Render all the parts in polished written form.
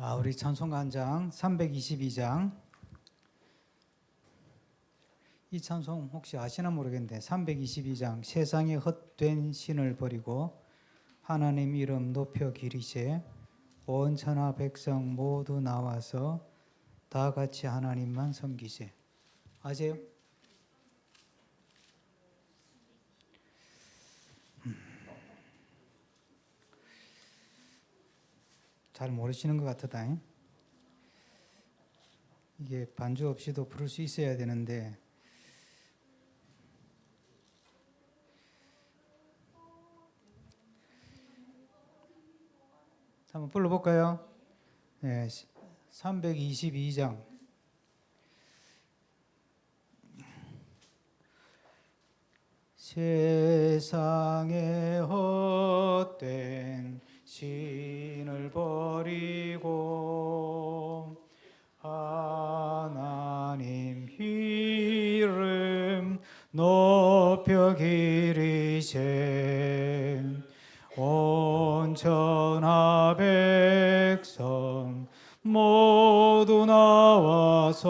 우리 찬송가 한 장, 322장. 이 찬송 혹시 아시나 모르겠는데 322장 세상에 헛된 신을 버리고 하나님 이름 높여 기리세 온 천하 백성 모두 나와서 다 같이 하나님만 섬기세. 아세요? 잘 모르시는 것 같다. 이게 반주 없이도 부를 수 있어야 되는데 한번 불러볼까요? 네, 322장. 세상에 헛된 신을 버리고 하나님 이름 높여 기리세 온 천하 백성 모두 나와서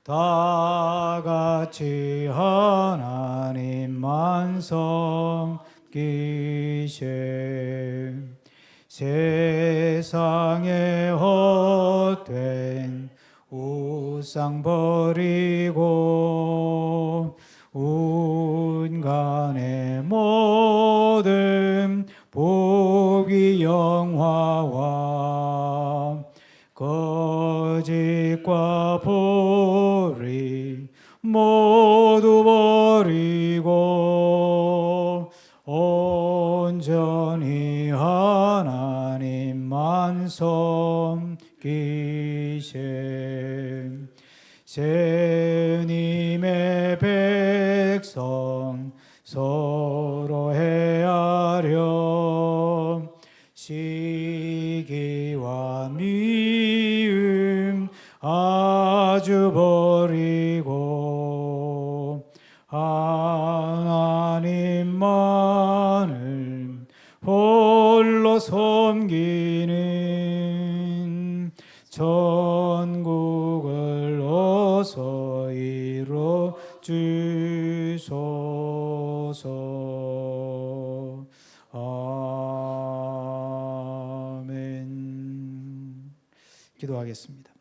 다 같이 하나님만 섬기세. 세상에 헛된 우상 버리고 운간의 모든 보기 영화와 거짓과 불의 모두 버리고 온전히 하나님만 섬기세. 주님의 백성 서로 헤아려 시기와 미움 아주 버리고 하나님만을 홀로 섬기는 천국을 어서 이뤄 주소서. 아멘. 기도하겠습니다.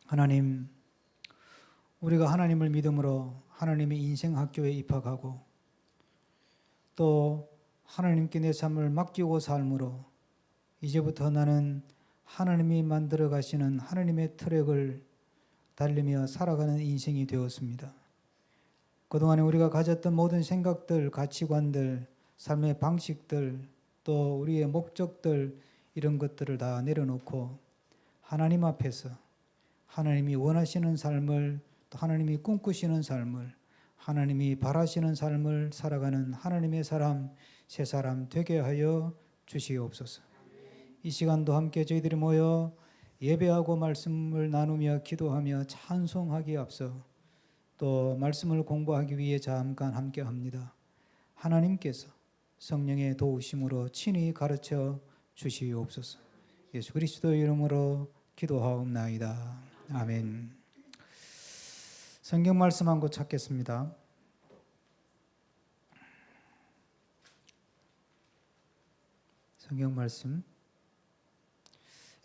하나님, 우리가 하나님을 믿음으로 하나님의 인생 학교에 입학하고 또 하나님께 내 삶을 맡기고 삶으로 이제부터 나는 하나님이 만들어 가시는 하나님의 트랙을 달리며 살아가는 인생이 되었습니다. 그동안에 우리가 가졌던 모든 생각들, 가치관들, 삶의 방식들, 또 우리의 목적들, 이런 것들을 다 내려놓고 하나님 앞에서 하나님이 원하시는 삶을, 또 하나님이 꿈꾸시는 삶을, 하나님이 바라시는 삶을 살아가는 하나님의 사람, 새 사람 되게 하여 주시옵소서. 이 시간도 함께 저희들이 모여 예배하고 말씀을 나누며 기도하며 찬송하기에 앞서 또 말씀을 공부하기 위해 잠깐 함께 합니다. 하나님께서 성령의 도우심으로 친히 가르쳐 주시옵소서. 예수 그리스도의 이름으로 기도하옵나이다. 아멘. 성경 말씀 한 곳 찾겠습니다. 성경 말씀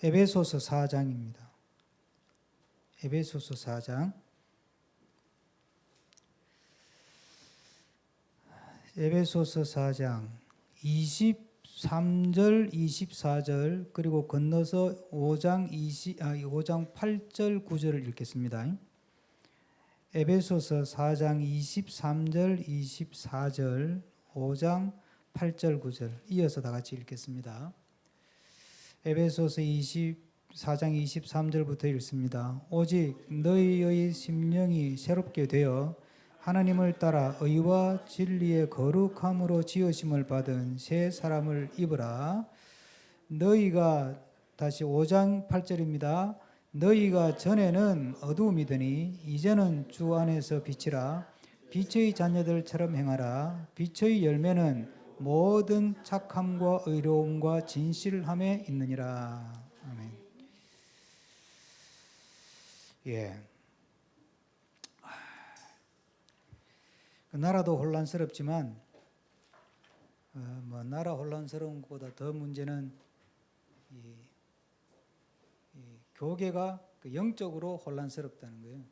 에베소서 4장입니다. 에베소서 4장. 에베소서 4장 23절, 24절 그리고 건너서 5장 8절, 9절을 읽겠습니다. 에베소서 4장 23절, 24절, 5장 8절, 9절 이어서 다 같이 읽겠습니다. 에베소서 4장 23절부터 읽습니다. 오직 너희의 심령이 새롭게 되어 하나님을 따라 의와 진리의 거룩함으로 지으심을 받은 새 사람을 입으라. 너희가 다시 5장 8절입니다. 너희가 전에는 어두움이더니 이제는 주 안에서 빛이라. 빛의 자녀들처럼 행하라. 빛의 열매는 모든 착함과 의로움과 진실함에 있느니라. 아멘. 예. 그 나라도 혼란스럽지만 나라 혼란스러운 것보다 더 문제는 이 교계가 그 영적으로 혼란스럽다는 거예요.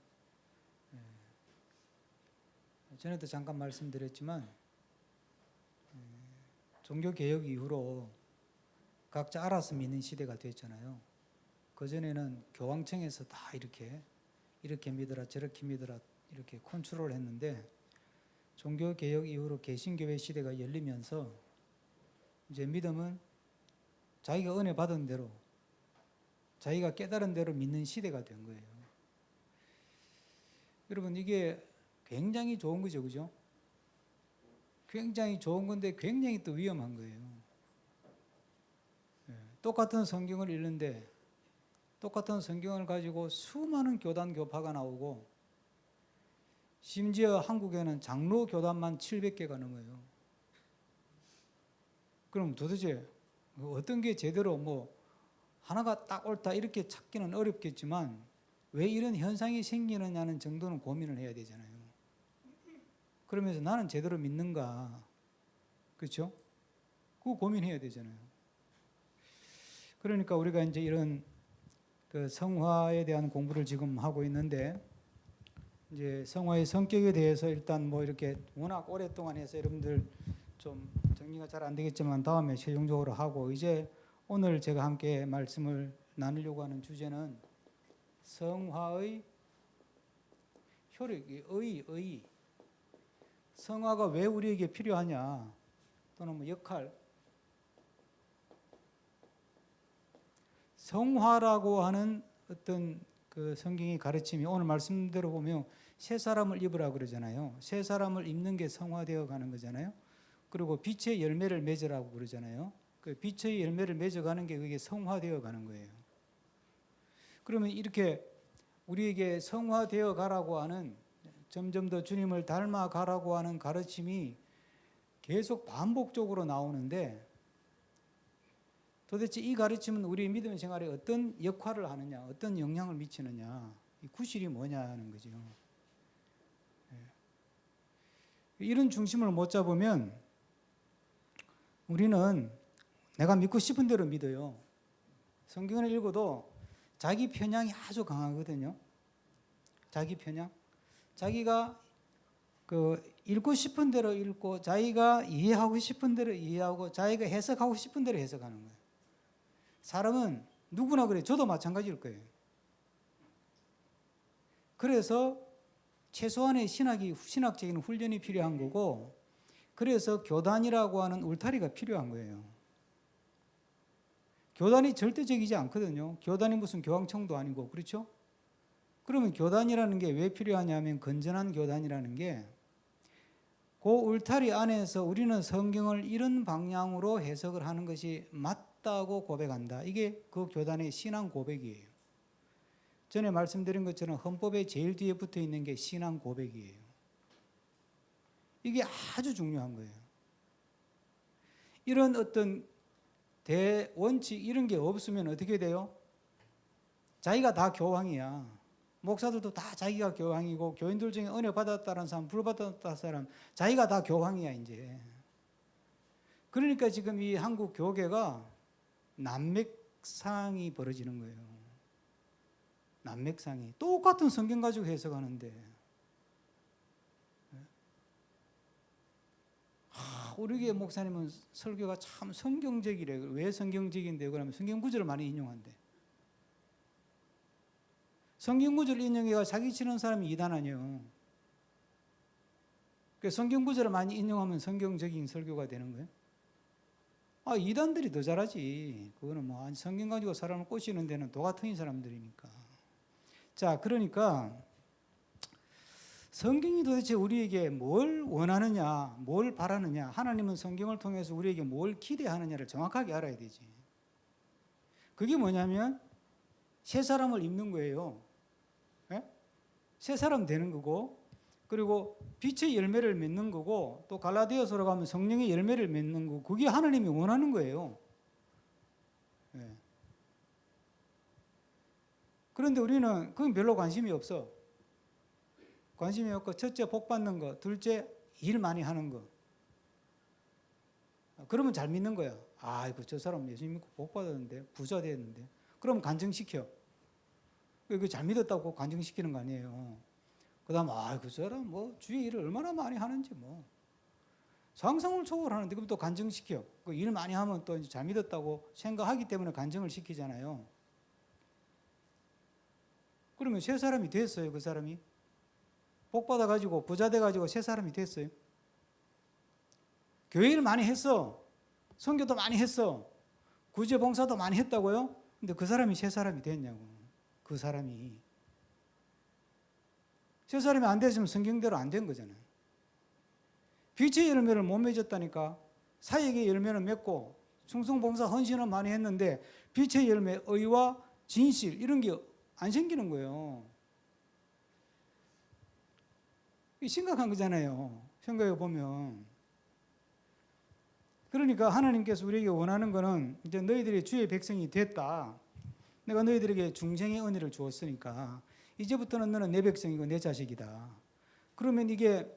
전에도 잠깐 말씀드렸지만 종교 개혁 이후로 각자 알아서 믿는 시대가 됐잖아요. 그 전에는 교황청에서 다 이렇게 믿어라 저렇게 믿어라 이렇게 컨트롤을 했는데 종교 개혁 이후로 개신교회 시대가 열리면서 이제 믿음은 자기가 은혜 받은 대로 자기가 깨달은 대로 믿는 시대가 된 거예요. 여러분 이게 굉장히 좋은 거죠, 그죠? 굉장히 좋은 건데 굉장히 또 위험한 거예요. 똑같은 성경을 읽는데 똑같은 성경을 가지고 수많은 교단 교파가 나오고 심지어 한국에는 장로 교단만 700개가 넘어요. 그럼 도대체 어떤 게 제대로 하나가 딱 옳다 이렇게 찾기는 어렵겠지만 왜 이런 현상이 생기느냐는 정도는 고민을 해야 되잖아요. 그러면서 나는 제대로 믿는가? 그렇죠? 그거 고민해야 되잖아요. 그러니까 우리가 이제 이런 그 성화에 대한 공부를 지금 하고 있는데 이제 성화의 성격에 대해서 일단 이렇게 워낙 오랫동안 해서 여러분들 좀 정리가 잘 안 되겠지만 다음에 최종적으로 하고 이제 오늘 제가 함께 말씀을 나누려고 하는 주제는 성화의 효력, 의. 성화가 왜 우리에게 필요하냐 또는 역할. 성화라고 하는 어떤 그 성경의 가르침이 오늘 말씀대로 보면 새 사람을 입으라 그러잖아요. 새 사람을 입는 게 성화되어 가는 거잖아요. 그리고 빛의 열매를 맺으라고 그러잖아요. 그 빛의 열매를 맺어가는 게 그게 성화되어 가는 거예요. 그러면 이렇게 우리에게 성화되어 가라고 하는 점점 더 주님을 닮아 가라고 하는 가르침이 계속 반복적으로 나오는데 도대체 이 가르침은 우리 믿음 생활에 어떤 역할을 하느냐, 어떤 영향을 미치느냐, 이 구실이 뭐냐는 거죠. 이런 중심을 못 잡으면 우리는 내가 믿고 싶은 대로 믿어요. 성경을 읽어도 자기 편향이 아주 강하거든요. 자기 편향. 자기가 읽고 싶은 대로 읽고 자기가 이해하고 싶은 대로 이해하고 자기가 해석하고 싶은 대로 해석하는 거예요. 사람은 누구나 그래요. 저도 마찬가지일 거예요. 그래서 최소한의 신학적인 훈련이 필요한 거고 그래서 교단이라고 하는 울타리가 필요한 거예요. 교단이 절대적이지 않거든요. 교단이 무슨 교황청도 아니고 그렇죠? 그러면 교단이라는 게 왜 필요하냐면 건전한 교단이라는 게 그 울타리 안에서 우리는 성경을 이런 방향으로 해석을 하는 것이 맞다고 고백한다. 이게 그 교단의 신앙 고백이에요. 전에 말씀드린 것처럼 헌법의 제일 뒤에 붙어 있는 게 신앙 고백이에요. 이게 아주 중요한 거예요. 이런 어떤 대원칙 이런 게 없으면 어떻게 돼요? 자기가 다 교황이야. 목사들도 다 자기가 교황이고 교인들 중에 은혜 받았다는 사람, 불 받았다는 사람 자기가 다 교황이야 이제. 그러니까 지금 이 한국 교계가 난맥상이 벌어지는 거예요. 난맥상이. 똑같은 성경 가지고 해석하는데 우리 교회 목사님은 설교가 참 성경적이래. 왜 성경적인데? 그러면 성경 구절을 많이 인용한대. 성경 구절 인용해가 자기 치는 사람이 이단 아니에요. 성경 구절을 많이 인용하면 성경적인 설교가 되는 거예요. 이단들이 더 잘하지. 그거는 성경 가지고 사람을 꼬시는 데는 도같은 사람들이니까. 자, 그러니까 성경이 도대체 우리에게 뭘 원하느냐, 뭘 바라느냐, 하나님은 성경을 통해서 우리에게 뭘 기대하느냐를 정확하게 알아야 되지. 그게 뭐냐면 새 사람을 입는 거예요. 새 사람 되는 거고 그리고 빛의 열매를 맺는 거고, 또 갈라디아서로 가면 성령의 열매를 맺는 거고, 그게 하나님이 원하는 거예요. 예. 그런데 우리는 그건 별로 관심이 없어. 관심이 없고, 첫째 복 받는 거, 둘째 일 많이 하는 거. 그러면 잘 믿는 거야. 아이고 저 사람 예수 믿고 복 받았는데, 부자 됐는데. 그럼 간증시켜. 그 잘 믿었다고 간증시키는 거 아니에요. 그다음 그 사람 뭐 주의 일을 얼마나 많이 하는지 뭐 상상을 초월하는데, 그럼 또 간증시켜. 그 일 많이 하면 또 이제 잘 믿었다고 생각하기 때문에 간증을 시키잖아요. 그러면 새 사람이 됐어요, 그 사람이? 복 받아가지고 부자 돼가지고 새 사람이 됐어요. 교회 일 많이 했어. 선교도 많이 했어. 구제 봉사도 많이 했다고요? 근데 그 사람이 새 사람이 됐냐고. 그 사람이 새 사람이 안 됐으면 성경대로 안 된 거잖아요. 빛의 열매를 못 맺었다니까. 사역의 열매는 맺고 충성봉사 헌신은 많이 했는데 빛의 열매, 의와 진실 이런 게 안 생기는 거예요. 심각한 거잖아요. 생각해 보면. 그러니까 하나님께서 우리에게 원하는 거는, 이제 너희들이 주의 백성이 됐다. 내가 너희들에게 중생의 은혜를 주었으니까 이제부터는 너는 내 백성이고 내 자식이다. 그러면 이게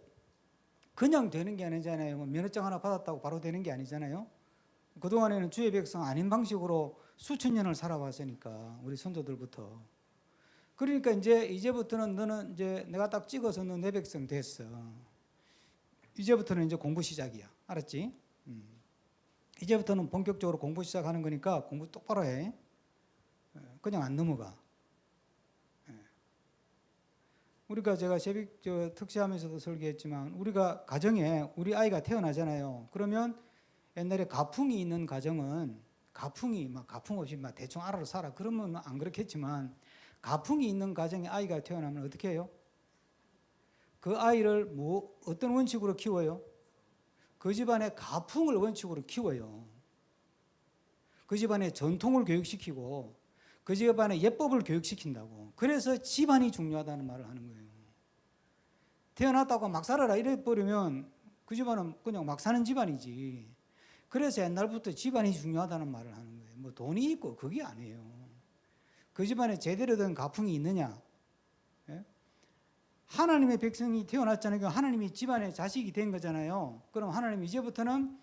그냥 되는 게 아니잖아요. 뭐 면허증 하나 받았다고 바로 되는 게 아니잖아요. 그동안에는 주의 백성 아닌 방식으로 수천 년을 살아왔으니까, 우리 선조들부터. 그러니까 이제부터는 너는 이제 내가 딱 찍어서 너 내 백성 됐어. 이제부터는 이제 공부 시작이야. 알았지? 이제부터는 본격적으로 공부 시작하는 거니까 공부 똑바로 해. 그냥 안 넘어가. 우리가 제가 새벽 특시하면서도 설계했지만, 우리가 가정에 우리 아이가 태어나잖아요. 그러면 옛날에 가풍이 있는 가정은, 가풍이 가풍 없이 대충 알아서 살아 그러면 안 그렇겠지만, 가풍이 있는 가정에 아이가 태어나면 어떻게 해요? 그 아이를 어떤 원칙으로 키워요? 그 집안의 가풍을 원칙으로 키워요. 그 집안의 전통을 교육시키고 그 집안의 예법을 교육시킨다고. 그래서 집안이 중요하다는 말을 하는 거예요. 태어났다고 막 살아라 이래버리면 그 집안은 그냥 막 사는 집안이지. 그래서 옛날부터 집안이 중요하다는 말을 하는 거예요. 뭐 돈이 있고 그게 아니에요. 그 집안에 제대로 된 가풍이 있느냐? 예? 하나님의 백성이 태어났잖아요. 하나님이 집안의 자식이 된 거잖아요. 그럼 하나님 이제는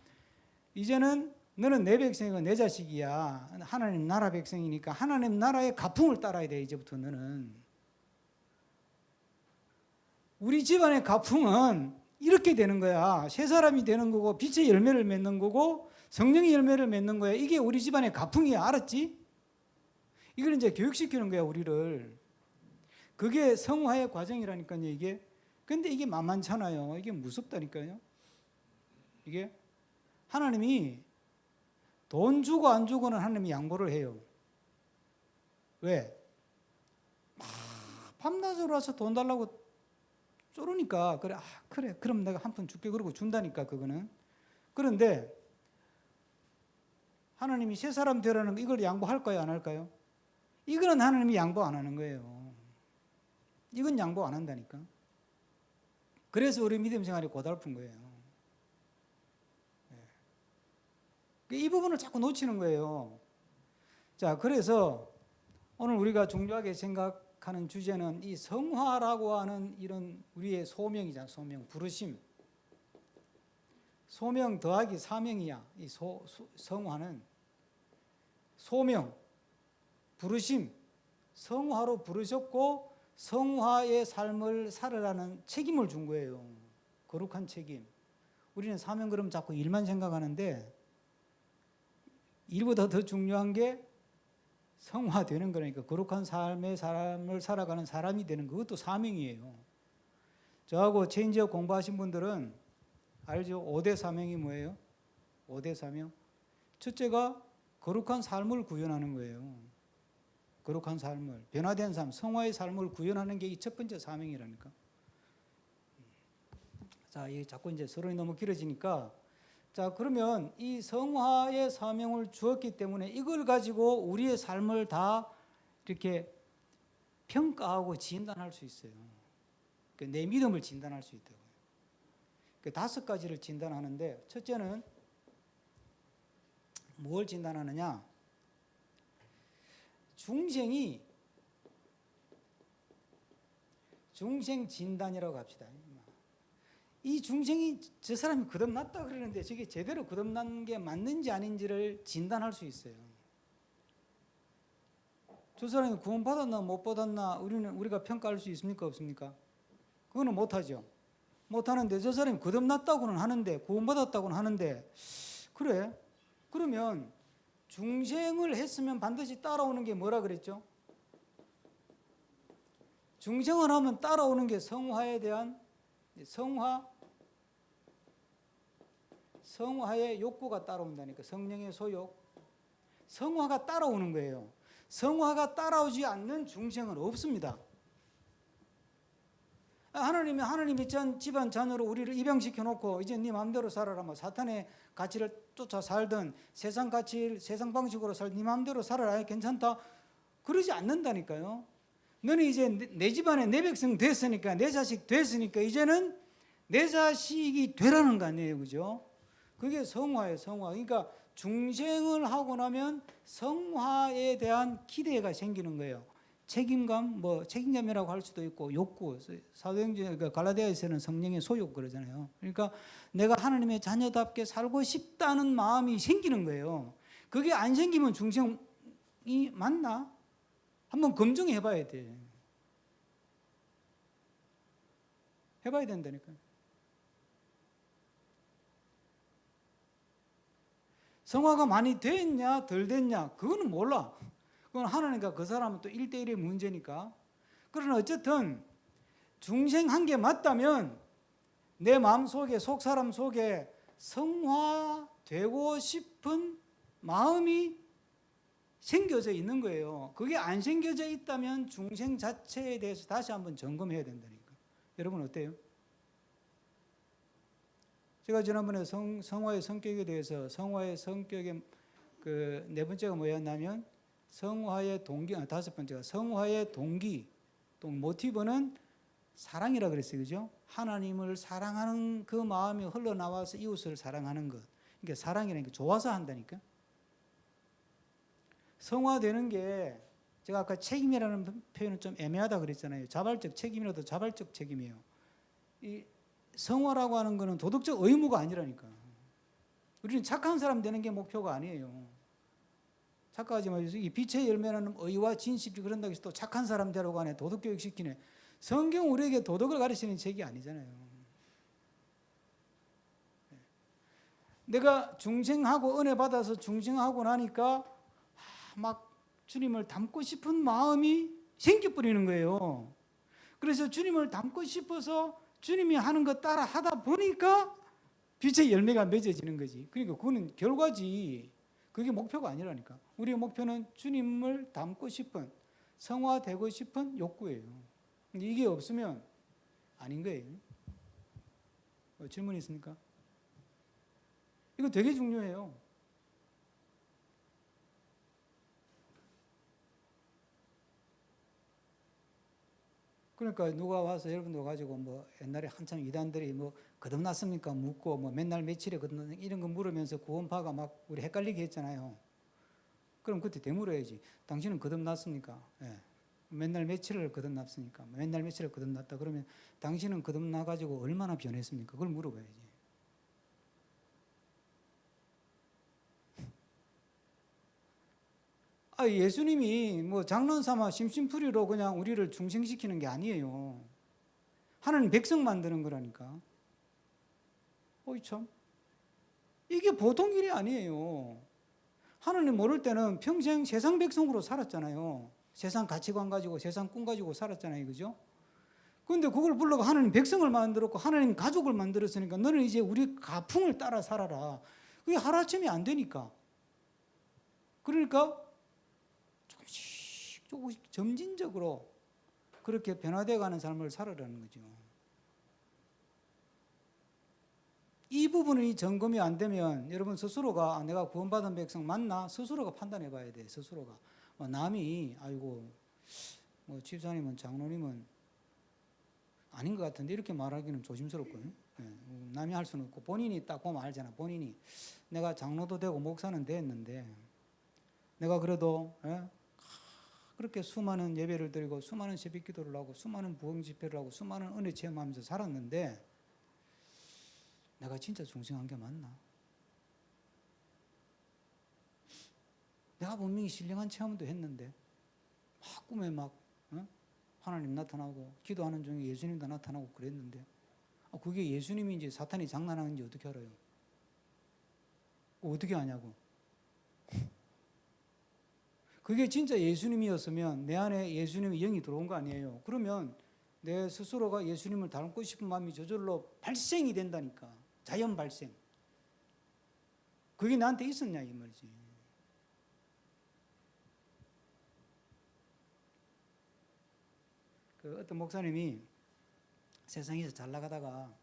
너는 내 백성이고 내 자식이야. 하나님 나라 백성이니까 하나님 나라의 가풍을 따라야 돼. 이제부터 너는. 우리 집안의 가풍은 이렇게 되는 거야. 새 사람이 되는 거고 빛의 열매를 맺는 거고 성령의 열매를 맺는 거야. 이게 우리 집안의 가풍이야. 알았지? 이걸 이제 교육시키는 거야, 우리를. 그게 성화의 과정이라니까요, 이게. 근데 이게 만만찮아요. 이게 무섭다니까요. 이게 하나님이 돈 주고 안 주고는 하나님이 양보를 해요. 왜? 밤낮으로 와서 돈 달라고 쪼르니까, 그래 그럼 내가 한 푼 줄게 그러고 준다니까, 그거는. 그런데 하나님이 새 사람 되라는 거, 이걸 양보할까요, 안 할까요? 이거는 하나님이 양보 안 하는 거예요. 이건 양보 안 한다니까. 그래서 우리 믿음 생활이 고달픈 거예요. 이 부분을 자꾸 놓치는 거예요. 자, 그래서 오늘 우리가 중요하게 생각하는 주제는 이 성화라고 하는 이런 우리의 소명이잖아. 소명, 부르심. 소명 더하기 사명이야. 이 성화는 소명, 부르심, 성화로 부르셨고 성화의 삶을 살아라는 책임을 준 거예요. 거룩한 책임. 우리는 사명 그러면 자꾸 일만 생각하는데, 일보다 더 중요한 게 성화되는 거니까, 거룩한 삶의 삶을 살아가는 사람이 되는 그것도 사명이에요. 저하고 체인지업 공부하신 분들은 알죠? 5대 사명이 뭐예요? 5대 사명. 첫째가 거룩한 삶을 구현하는 거예요. 거룩한 삶을, 변화된 삶, 성화의 삶을 구현하는 게 이 첫 번째 사명이라니까. 자, 이 자꾸 이제 서론이 너무 길어지니까, 자, 그러면 이 성화의 사명을 주었기 때문에 이걸 가지고 우리의 삶을 다 이렇게 평가하고 진단할 수 있어요. 내 믿음을 진단할 수 있다고요. 그 5가지를 진단하는데, 첫째는 뭘 진단하느냐? 중생 진단이라고 합시다. 이 중생이 저 사람이 거듭났다 그러는데 저게 제대로 거듭난 게 맞는지 아닌지를 진단할 수 있어요. 저 사람이 구원받았나 못 받았나 우리가 평가할 수 있습니까? 없습니까? 그거는 못하죠. 못하는데 저 사람이 거듭났다고는 하는데, 구원받았다고는 하는데, 그래? 그러면 중생을 했으면 반드시 따라오는 게 뭐라 그랬죠? 중생을 하면 따라오는 게 성화에 대한 성화의 욕구가 따라온다니까. 성령의 소욕, 성화가 따라오는 거예요. 성화가 따라오지 않는 중생은 없습니다. 하나님이 전 집안 자녀로 우리를 입양시켜 놓고 이제 네 마음대로 살아라, 뭐 사탄의 가치를 쫓아 살든 세상 가치, 세상 방식으로 네 마음대로 살아라, 괜찮다, 그러지 않는다니까요. 너는 이제 내 집안에 내 백성 됐으니까, 내 자식 됐으니까 이제는 내 자식이 되라는 거 아니에요, 그죠? 그게 성화예요, 성화. 그러니까 중생을 하고 나면 성화에 대한 기대가 생기는 거예요. 책임감, 뭐 책임감이라고 할 수도 있고, 욕구. 사도행전 갈라디아에서는 성령의 소욕 그러잖아요. 그러니까 내가 하나님의 자녀답게 살고 싶다는 마음이 생기는 거예요. 그게 안 생기면 중생이 맞나? 한번 검증해 봐야 돼. 해봐야 된다니까요. 성화가 많이 됐냐 덜 됐냐 그거는 몰라. 그건 하나님과 그 사람은 또 1대1의 문제니까. 그러나 어쨌든 중생한 게 맞다면 내 마음속에, 속사람 속에 성화되고 싶은 마음이 생겨져 있는 거예요. 그게 안 생겨져 있다면 중생 자체에 대해서 다시 한번 점검해야 된다니까. 여러분 어때요? 제가 지난번에 성화의 성격에 대해서, 성화의 성격의 그 네 번째가 뭐였냐면 성화의 동기, 5번째가 성화의 동기, 또 모티브는 사랑이라 그랬어요, 그죠? 하나님을 사랑하는 그 마음이 흘러나와서 이웃을 사랑하는 것. 그러니까 사랑이라는 게 좋아서 한다니까. 성화되는 게, 제가 아까 책임이라는 표현은 좀 애매하다 그랬잖아요. 자발적 책임이라도 자발적 책임이에요. 이 성화라고 하는 것은 도덕적 의무가 아니라니까. 우리는 착한 사람 되는 게 목표가 아니에요. 착각하지 마세요. 이 빛의 열매는 의와 진실이 그런다고 해서 또 착한 사람 되라고 하네. 도덕교육 시키네. 성경 우리에게 도덕을 가르치는 책이 아니잖아요. 내가 중생하고 은혜 받아서 중생하고 나니까 막 주님을 닮고 싶은 마음이 생겨버리는 거예요. 그래서 주님을 닮고 싶어서 주님이 하는 거 따라 하다 보니까 빛의 열매가 맺어지는 거지. 그러니까 그거는 결과지. 그게 목표가 아니라니까. 우리의 목표는 주님을 닮고 싶은, 성화되고 싶은 욕구예요. 이게 없으면 아닌 거예요. 질문 있습니까? 이거 되게 중요해요. 그러니까 누가 와서 여러분들 가지고 뭐 옛날에 한참 이단들이 뭐 거듭났습니까 묻고 뭐 맨날 며칠에 거듭났 이런 거 물으면서 구원파가 막 우리 헷갈리게 했잖아요. 그럼 그때 되물어야지. 당신은 거듭났습니까? 예. 맨날 며칠을 거듭났습니까? 맨날 며칠을 거듭났다. 그러면 당신은 거듭나 가지고 얼마나 변했습니까? 그걸 물어봐야지. 예수님이 뭐 장난삼아 심심풀이로 그냥 우리를 중생시키는 게 아니에요. 하나님 백성 만드는 거라니까. 어이 참, 이게 보통 일이 아니에요. 하나님 모를 때는 평생 세상 백성으로 살았잖아요. 세상 가치관 가지고, 세상 꿈 가지고 살았잖아요, 그죠? 그런데 그걸 불러가 하나님 백성을 만들었고 하나님 가족을 만들었으니까 너는 이제 우리 가풍을 따라 살아라. 그게 하루아침에 안 되니까. 그러니까 조금씩 점진적으로 그렇게 변화되어 가는 삶을 살아라는 거죠. 이 부분이 점검이 안 되면 여러분 스스로가 내가 구원받은 백성 맞나? 스스로가 판단해 봐야 돼. 스스로가. 남이 아이고 뭐 집사님은 장로님은 아닌 것 같은데 이렇게 말하기는 조심스럽고요. 예, 남이 할 수는 없고 본인이 딱 보면 알잖아. 본인이 내가 장로도 되고 목사는 됐는데 내가 그래도 그렇게 수많은 예배를 드리고 수많은 새벽 기도를 하고 수많은 부흥 집회를 하고 수많은 은혜 체험하면서 살았는데 내가 진짜 중생한 게 맞나? 내가 분명히 신령한 체험도 했는데 막 꿈에 막 하나님 나타나고 기도하는 중에 예수님도 나타나고 그랬는데 그게 예수님인지 사탄이 장난하는지 어떻게 알아요? 어떻게 아냐고. 그게 진짜 예수님이었으면 내 안에 예수님의 영이 들어온 거 아니에요. 그러면 내 스스로가 예수님을 닮고 싶은 마음이 저절로 발생이 된다니까. 자연 발생. 그게 나한테 있었냐 이 말이지. 그 어떤 목사님이 세상에서 잘 나가다가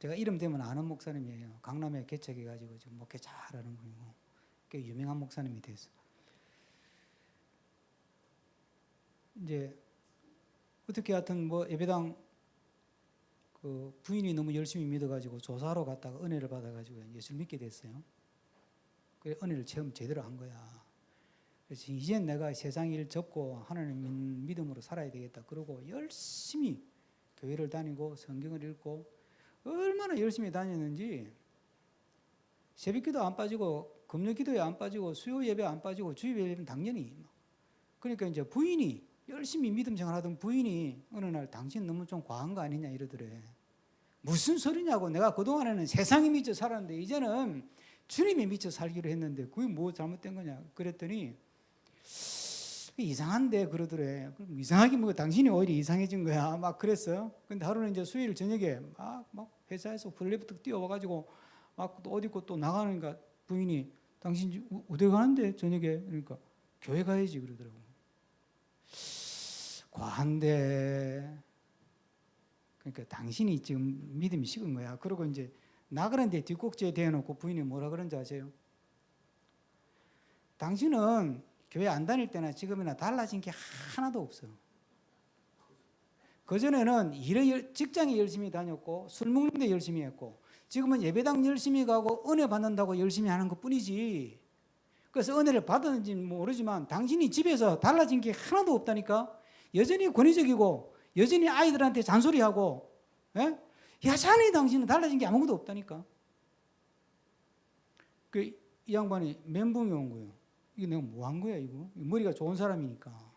제가 이름 되면 아는 목사님이에요. 강남에 개척해가지고 지금 목회 잘하는 분이고 꽤 유명한 목사님이 됐어. 이제 어떻게 하여튼 뭐 예배당 그 부인이 너무 열심히 믿어가지고 조사하러 갔다가 은혜를 받아가지고 예수를 믿게 됐어요. 그래 은혜를 처음 제대로 한 거야. 그래서 이젠 내가 세상 일 접고 하나님 믿음으로 살아야 되겠다. 그러고 열심히 교회를 다니고 성경을 읽고 얼마나 열심히 다녔는지 새벽기도 안 빠지고 금요기도에 안 빠지고 수요 예배 안 빠지고 주일 예배는 당연히. 그러니까 이제 부인이 열심히 믿음 생활하던 부인이 어느 날 당신 너무 좀 과한 거 아니냐 이러더래. 무슨 소리냐고. 내가 그동안에는 세상에 미쳐 살았는데 이제는 주님에 미쳐 살기로 했는데 그게 뭐 잘못된 거냐 그랬더니 이상한데 그러더래. 그럼 이상하긴 뭐 당신이 오히려 이상해진 거야. 막 그랬어요. 근데 하루는 이제 수요일 저녁에 막 회사에서 플레이부터 뛰어와가지고 막 또 어디 있고 또 나가니까 부인이 당신 어디 가는데 저녁에 그러니까 교회 가야지 그러더라고. 과한데 그러니까 당신이 지금 믿음이 식은 거야. 그러고 이제 나가는데 뒷꼭지에 대어놓고 부인이 뭐라 그런지 아세요? 당신은 교회 안 다닐 때나 지금이나 달라진 게 하나도 없어. 그전에는 직장에 열심히 다녔고 술 먹는 데 열심히 했고 지금은 예배당 열심히 가고 은혜 받는다고 열심히 하는 것뿐이지. 그래서 은혜를 받았는지는 모르지만 당신이 집에서 달라진 게 하나도 없다니까. 여전히 권위적이고 여전히 아이들한테 잔소리하고 여전히 당신은 달라진 게 아무것도 없다니까. 이 양반이 멘붕이 온 거예요. 이거 내가 뭐 한 거야 이거? 머리가 좋은 사람이니까.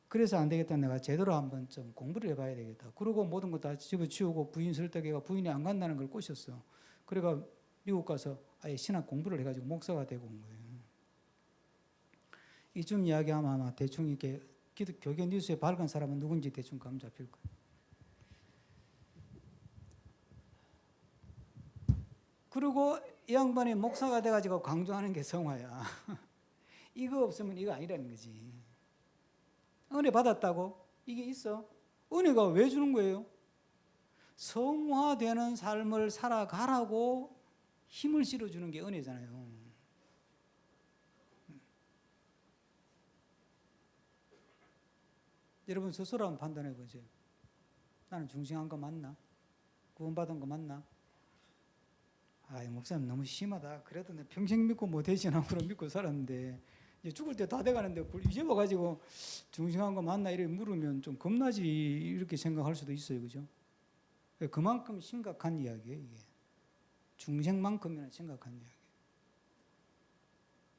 그래서 안 되겠다. 내가 제대로 한번 좀 공부를 해봐야 되겠다. 그러고 모든 거 다 집어치우고 부인 설득해가 부인이 안 간다는 걸 꼬셨어. 그래가 미국 가서 아예 신학 공부를 해가지고 목사가 되고 온 거예요. 이쯤 이야기하면 아마 대충 이렇게 교계 뉴스에 밝은 사람은 누군지 대충 감 잡힐 거예요. 그리고 이 양반이 목사가 돼가지고 강조하는 게 성화야. 이거 없으면 이거 아니라는 거지. 은혜 받았다고? 이게 있어? 은혜가 왜 주는 거예요? 성화되는 삶을 살아가라고 힘을 실어주는 게 은혜잖아요. 여러분 스스로 한번 판단해 보세요. 나는 중생한 거 맞나? 구원받은 거 맞나? 목사님 너무 심하다. 그래도 내 평생 믿고 뭐 대신함으로 믿고 살았는데 이제 죽을 때 다 돼가는데 이제 와가지고 중생한 거 맞나 이렇게 물으면 좀 겁나지 이렇게 생각할 수도 있어요. 그죠? 그만큼 심각한 이야기예요. 이게 중생만큼이나 심각한 이야기예요.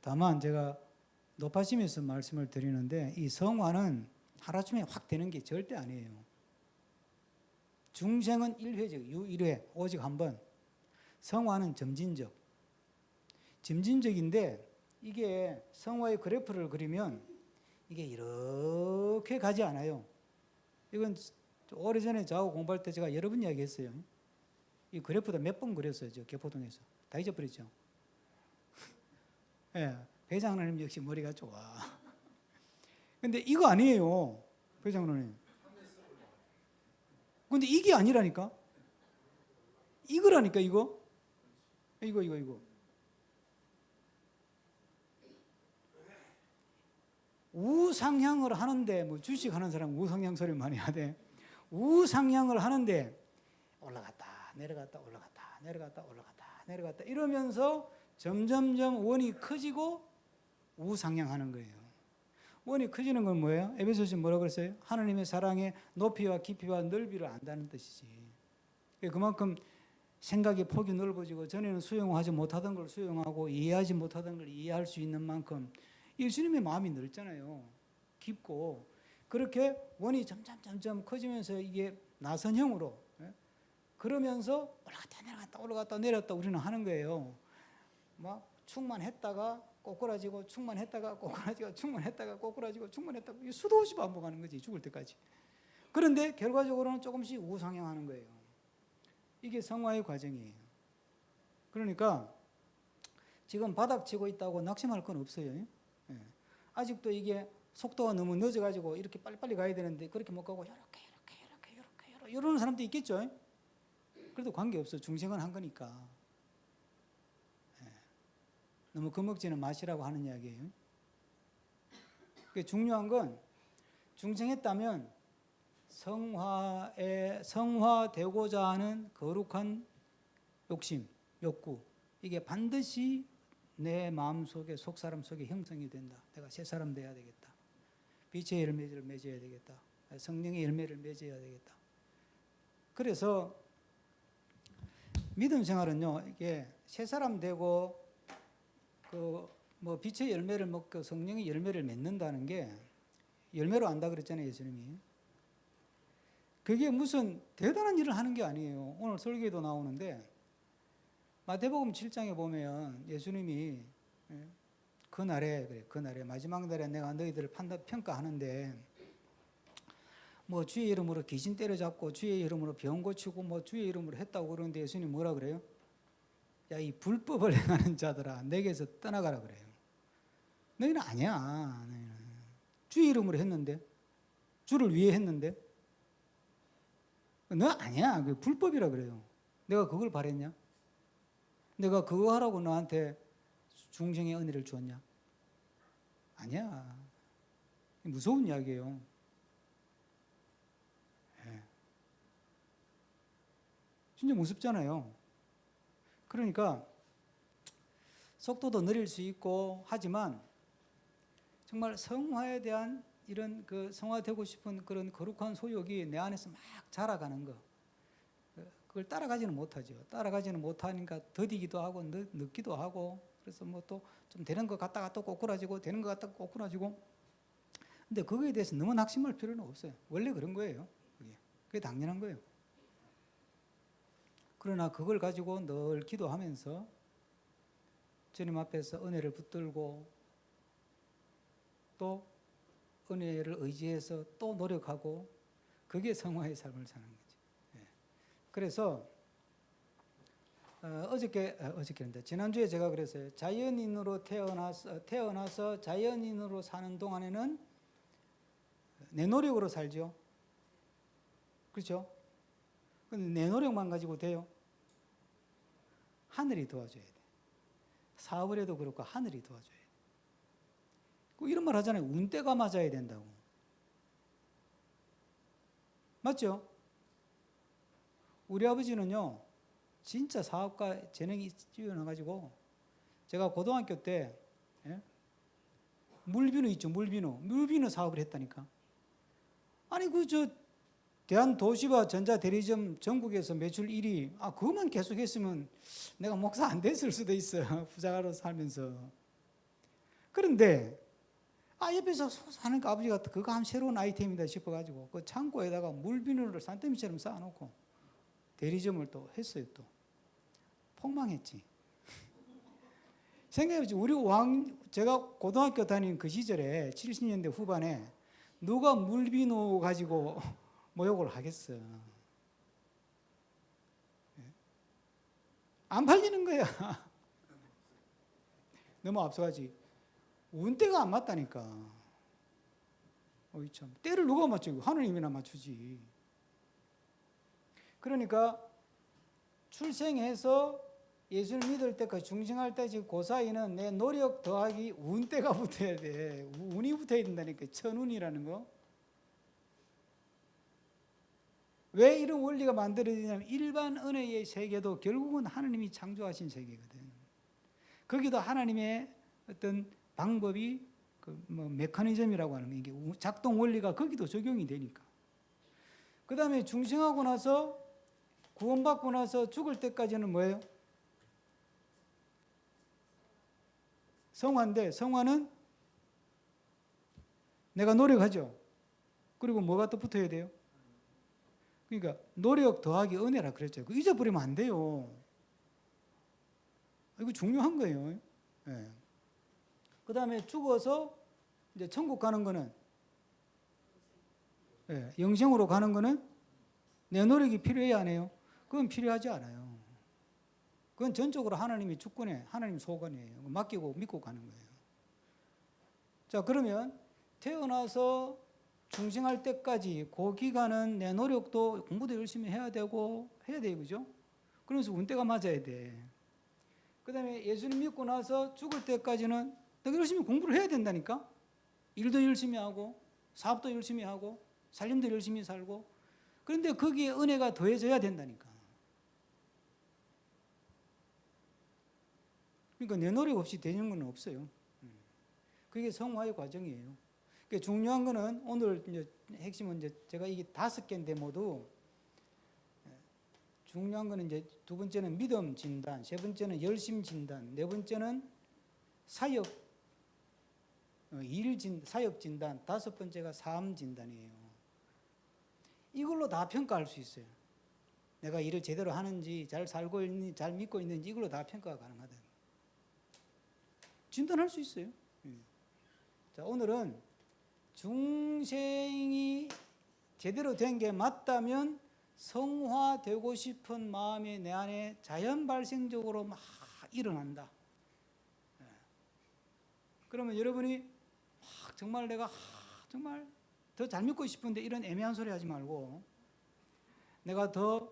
다만 제가 높아지면서 말씀을 드리는데 이 성화는 하루아침에 확 되는 게 절대 아니에요. 중생은 1회적, 유1회 오직 한 번. 성화는 점진적. 점진적인데 이게 성화의 그래프를 그리면 이게 이렇게 가지 않아요. 이건 오래전에 저하고 공부할 때 제가 여러 번 이야기했어요. 이 그래프도 몇 번 그렸어요. 저 개포동에서. 다 잊어버렸죠. 예, 회장님 역시 머리가 좋아. 근데 이거 아니에요. 회장님. 근데 이게 아니라니까. 이거라니까 이거. 이거. 우상향을 하는데, 뭐 주식하는 사람 우상향 소리 많이 하대. 우상향을 하는데 올라갔다 내려갔다 올라갔다 내려갔다 올라갔다 내려갔다 이러면서 점점점 원이 커지고 우상향하는 거예요. 원이 커지는 건 뭐예요? 에베소서 뭐라고 그랬어요? 하나님의 사랑의 높이와 깊이와 넓이를 안다는 뜻이지. 그만큼 생각의 폭이 넓어지고 전에는 수용하지 못하던 걸 수용하고 이해하지 못하던 걸 이해할 수 있는 만큼 예수님의 마음이 넓잖아요. 깊고 그렇게 원이 점점 커지면서 이게 나선형으로 그러면서 올라갔다 내려갔다 올라갔다 내렸다 우리는 하는 거예요. 막 충만했다가 꼬꾸라지고 충만했다가 꼬꾸라지고 충만했다가 꼬꾸라지고 충만했다가 이게 수도 없이 반복하는 거지 죽을 때까지. 그런데 결과적으로는 조금씩 우상향하는 거예요. 이게 성화의 과정이에요. 그러니까 지금 바닥치고 있다고 낙심할 건 없어요. 아직도 이게 속도가 너무 늦어가지고 이렇게 빨리빨리 가야 되는데 그렇게 못 가고 이렇게 이러는 사람도 있겠죠. 그래도 관계없어. 중생은 한 거니까. 너무 겁먹지는 마시라고 하는 이야기예요. 중요한 건 중생했다면 성화되고자 하는 거룩한 욕심, 욕구 이게 반드시 내 마음속에 속사람 속에 형성이 된다. 내가 새 사람 돼야 되겠다. 빛의 열매를 맺어야 되겠다. 성령의 열매를 맺어야 되겠다. 그래서 믿음 생활은요, 이게 새 사람 되고 뭐 빛의 열매를 먹고 성령의 열매를 맺는다는 게 열매로 안다 그랬잖아요, 예수님이. 그게 무슨 대단한 일을 하는 게 아니에요. 오늘 설교에도 나오는데 마태복음 7장에 보면 예수님이 그날에 마지막 날에 내가 너희들을 평가하는데 뭐 주의 이름으로 귀신 때려잡고 주의 이름으로 병 고치고 뭐 주의 이름으로 했다고 그러는데 예수님 뭐라 그래요? 야, 이 불법을 행하는 자들아 내게서 떠나가라 그래요. 너희는 아니야. 너희는 주의 이름으로 했는데 주를 위해 했는데 너 아니야. 그 불법이라 그래요. 내가 그걸 바랬냐? 내가 그거 하라고 너한테 중생의 은혜를 주었냐? 아니야. 무서운 이야기예요. 진짜 무섭잖아요. 그러니까 속도도 느릴 수 있고 하지만 정말 성화에 대한 이런 그 성화되고 싶은 그런 거룩한 소욕이 내 안에서 막 자라가는 거. 그걸 따라가지는 못하죠. 따라가지는 못하니까 더디기도 하고 늦기도 하고 그래서 뭐 또 좀 되는 것 같다가 또 꼬꾸라지고 되는 것 같다가 꼬꾸라지고. 근데 그거에 대해서 너무 낙심할 필요는 없어요. 원래 그런 거예요. 그게 당연한 거예요. 그러나 그걸 가지고 늘 기도하면서 주님 앞에서 은혜를 붙들고 또 은혜를 의지해서 또 노력하고 그게 성화의 삶을 사는 거지. 그래서 어저께인데 지난주에 제가 그랬어요. 자연인으로 태어나서 자연인으로 사는 동안에는 내 노력으로 살죠. 그렇죠? 근데 내 노력만 가지고 돼요? 하늘이 도와줘야 돼. 사업을 해도 그렇고 하늘이 도와줘야 돼. 이런 말 하잖아요. 운때가 맞아야 된다고. 맞죠? 우리 아버지는요. 진짜 사업가 재능이 뛰어나가지고 제가 고등학교 때 물비누 있죠. 물비누 사업을 했다니까. 아니 대한도시와 전자대리점 전국에서 매출 1위 그것만 계속했으면 내가 목사 안 됐을 수도 있어. 부자로 살면서. 그런데 옆에서 사는 아버지가 그거 한 새로운 아이템이다 싶어가지고 그 창고에다가 물비누를 산더미처럼 쌓아놓고 대리점을 또 했어요. 또 폭망했지. 생각해보지. 제가 고등학교 다닌 그 시절에 70년대 후반에 누가 물비누 가지고 모욕을 하겠어. 안 팔리는 거야. 너무 앞서가지. 운때가 안 맞다니까. 참. 때를 누가 맞추고 하느님이나 맞추지. 그러니까 출생해서 예수를 믿을 때까지 중생할 때까지 그 사이는 내 노력 더하기 운때가 붙어야 돼. 운이 붙어야 된다니까. 천운이라는 거. 왜 이런 원리가 만들어지냐면 일반 은혜의 세계도 결국은 하나님이 창조하신 세계거든. 거기도 하나님의 어떤 방법이 메커니즘이라고 하는 게 이게 작동 원리가 거기도 적용이 되니까. 그 다음에 중생하고 나서 구원받고 나서 죽을 때까지는 뭐예요? 성화인데 성화는 내가 노력하죠. 그리고 뭐가 또 붙어야 돼요? 그러니까 노력 더하기 은혜라 그랬죠. 그 잊어버리면 안 돼요. 이거 중요한 거예요. 네. 그 다음에 죽어서 이제 천국 가는 거는 영생으로 가는 거는 내 노력이 필요해야 안 해요? 그건 필요하지 않아요. 그건 전적으로 하나님의 주권에 하나님 소관이에요. 맡기고 믿고 가는 거예요. 자, 그러면 태어나서 중생할 때까지 그 기간은 내 노력도 공부도 열심히 해야 되고 해야 돼요. 그죠? 그러면서 운때가 맞아야 돼. 그 다음에 예수님 믿고 나서 죽을 때까지는 내가 열심히 공부를 해야 된다니까? 일도 열심히 하고 사업도 열심히 하고 살림도 열심히 살고 그런데 거기에 은혜가 더해져야 된다니까. 그러니까 내 노력 없이 되는 건 없어요. 그게 성화의 과정이에요. 그러니까 중요한 거는 오늘 이제 핵심은 이제 제가 이게 5개인데 모두 중요한 거는 이제 두 번째는 믿음 진단, 세 번째는 열심 진단, 네 번째는 사역 사역 진단, 다섯 번째가 삶 진단이에요. 이걸로 다 평가할 수 있어요. 내가 일을 제대로 하는지, 잘 살고 있는지, 잘 믿고 있는지 이걸로 다 평가가 가능하다. 진단할 수 있어요. 자, 오늘은 중생이 제대로 된 게 맞다면 성화되고 싶은 마음이 내 안에 자연 발생적으로 막 일어난다. 그러면 여러분이 막 정말 내가 정말 더 잘 믿고 싶은데 이런 애매한 소리 하지 말고 내가 더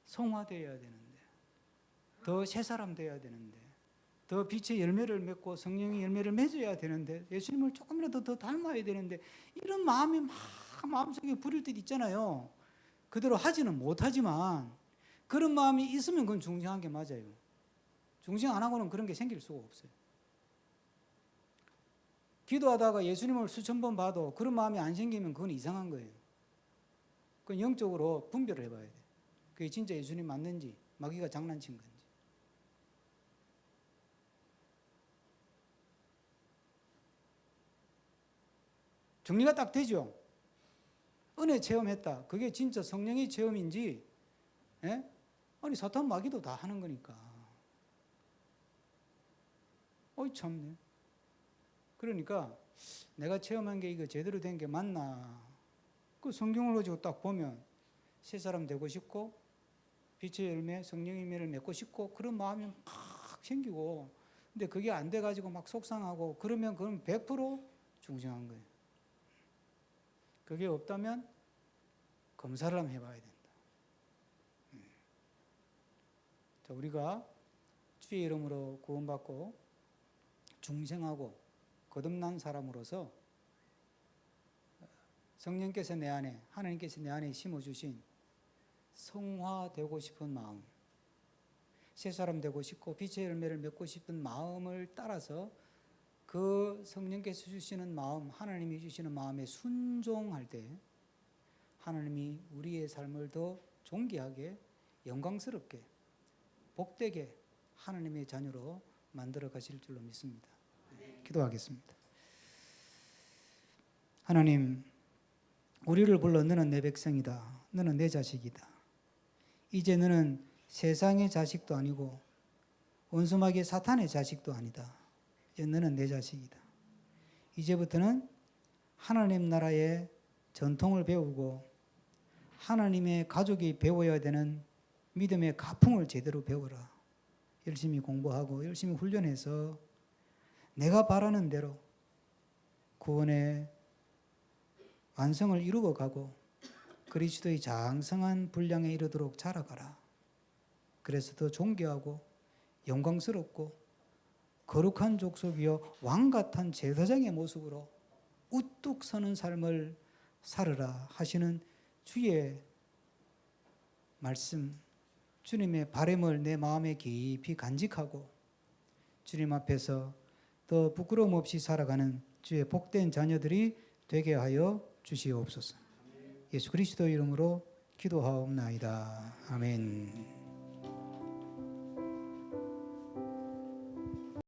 성화되어야 되는데 더 새 사람 되어야 되는데 더 빛의 열매를 맺고 성령의 열매를 맺어야 되는데 예수님을 조금이라도 더 닮아야 되는데 이런 마음이 막 마음속에 부릴 때 있잖아요. 그대로 하지는 못하지만 그런 마음이 있으면 그건 중생한 게 맞아요. 중생 안 하고는 그런 게 생길 수가 없어요. 기도하다가 예수님을 수천 번 봐도 그런 마음이 안 생기면 그건 이상한 거예요. 그건 영적으로 분별을 해봐야 돼. 그게 진짜 예수님 맞는지 마귀가 장난친 건지. 정리가 딱 되죠. 은혜 체험했다. 그게 진짜 성령의 체험인지, 예? 아니 사탄 마귀도 다 하는 거니까. 어이 참네. 그러니까 내가 체험한 게 이거 제대로 된 게 맞나? 그 성경을 가지고 딱 보면 새 사람 되고 싶고 빛의 열매, 성령의 열매를 맺고 싶고 그런 마음이 막 생기고, 근데 그게 안 돼 가지고 막 속상하고 그러면 그건 100% 중생한 거예요. 그게 없다면 검사를 한번 해봐야 된다. 자, 우리가 주의 이름으로 구원받고 중생하고 거듭난 사람으로서 성령께서 내 안에, 하나님께서 내 안에 심어주신 성화되고 싶은 마음, 새 사람 되고 싶고 빛의 열매를 맺고 싶은 마음을 따라서 그 성령께서 주시는 마음, 하나님이 주시는 마음에 순종할 때 하나님이 우리의 삶을 더 존귀하게, 영광스럽게, 복되게 하나님의 자녀로 만들어 가실 줄로 믿습니다. 기도하겠습니다. 하나님, 우리를 불러 너는 내 백성이다. 너는 내 자식이다. 이제 너는 세상의 자식도 아니고 원수마귀 사탄의 자식도 아니다. 이제 너는 내 자식이다. 이제부터는 하나님 나라의 전통을 배우고 하나님의 가족이 배워야 되는 믿음의 가풍을 제대로 배워라. 열심히 공부하고 열심히 훈련해서 내가 바라는 대로 구원의 완성을 이루어 가고 그리스도의 장성한 분량에 이르도록 자라가라. 그래서 더 존귀하고 영광스럽고 거룩한 족속이여 왕 같은 제사장의 모습으로 우뚝 서는 삶을 살으라 하시는 주의 말씀, 주님의 바람을 내 마음에 깊이 간직하고 주님 앞에서 더 부끄러움 없이 살아가는 주의 복된 자녀들이 되게 하여 주시옵소서. 예수 그리스도 이름으로 기도하옵나이다. 아멘.